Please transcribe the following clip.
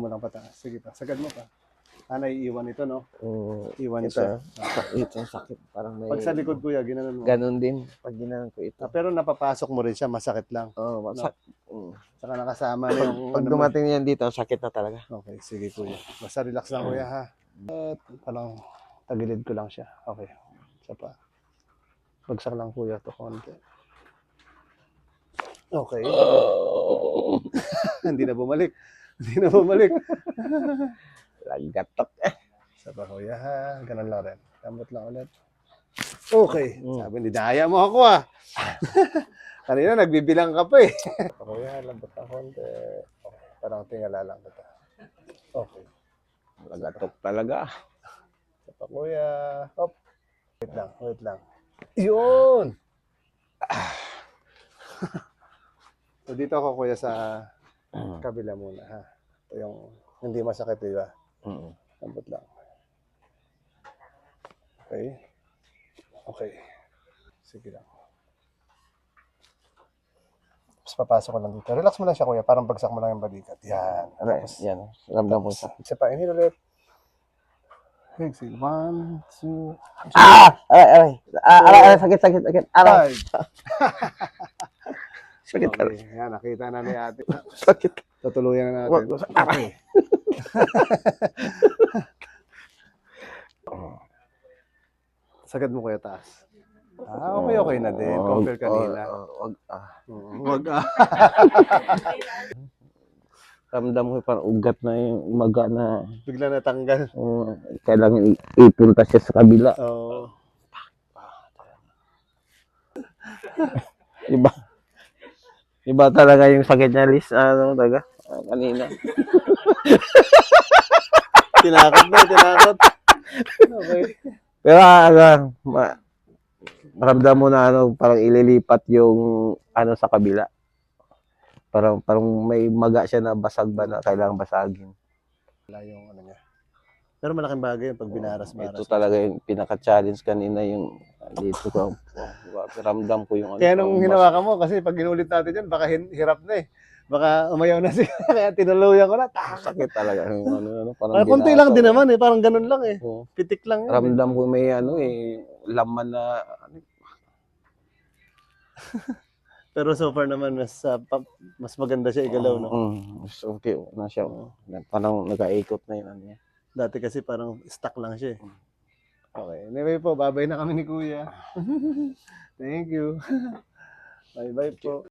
mo lang pataas. Sige pa, sagad mo pa. Naiiwan ito, no? Iwan ito, siya. ito sakit. Parang may... Pag sa likod, kuya, ginanon mo. Ganun din. Pag ginanon ko ito. Pero napapasok mo rin siya, masakit lang. Oo, Saka nakasama na yung... Pag dumating yan dito, sakit na talaga. Okay, sige kuya. Basta relax lang kuya, ha? At parang tagilid ko lang siya. Okay, isa pa. Bagsak lang kuya to konti. Okay. Hindi na bumalik. Hindi na bumalik. Lagatok. Isa pa kuya, ha? Ganun lang rin. Kamot lang ulit. Okay. Sabi ni Daya mo ako, ha? Kanina nagbibilang ka pa, eh. Kuya, lambot na konti. Okay. Parang tingala lang kita. Okay. Lagatok talaga. Isa pa kuya. Hop. Wait lang, wait lang. Yun! So dito ako kuya sa kabila muna, ha? Ito yung hindi masakit, di ba? Lambot lang. Okay. Okay. Sige lang. Tapos papasok ko lang dito. Relax mo lang siya kuya, parang bagsak mo lang yung balikat. Yan. Tapos, yan. Ramdam mo sa... Isa pa, inhale ulit. Exhale. 1, 2, Aray, sakit. Aray. 5. Sakit. Okay. Yan, nakita na ni ate. Sakit. Tutuluyan na natin. Okay. Sagad mo kuya taas. Okay na din. Compare kanina. Wag Ramdam ko parang ugat na yung umaga na. Bigla natanggal. Kailangan ipunta siya sa kabila. Oo. Iba talaga yung sakit niya, Liz. Talaga? Kanina. Tinakot. Okay. Pero maramdam mo na parang ililipat yung sa kabila. Parang may maga siya na basag ba na kailangang basagin. Wala yung niya. Pero malaking bagay yung pag binaras-baras. Ito talaga yung pinaka-challenge kanina yung dito ko. Ramdam ko yung Kaya nung hinawakan mo, kasi pag inulit natin yan, baka hirap na eh. Baka umayaw na siya. Kaya tinuluyan ko na. sakit talaga. Parang konti lang din naman eh. Parang ganun lang eh. Oo. Pitik lang yun. Ramdam ko may laman na Pero so far naman, mas maganda siya igalaw, no? okay na siya. Parang nag-aikot na yun. Niya. Dati kasi parang stuck lang siya eh. Okay. Anyway po, babay na kami ni Kuya. Thank you. Bye-bye po.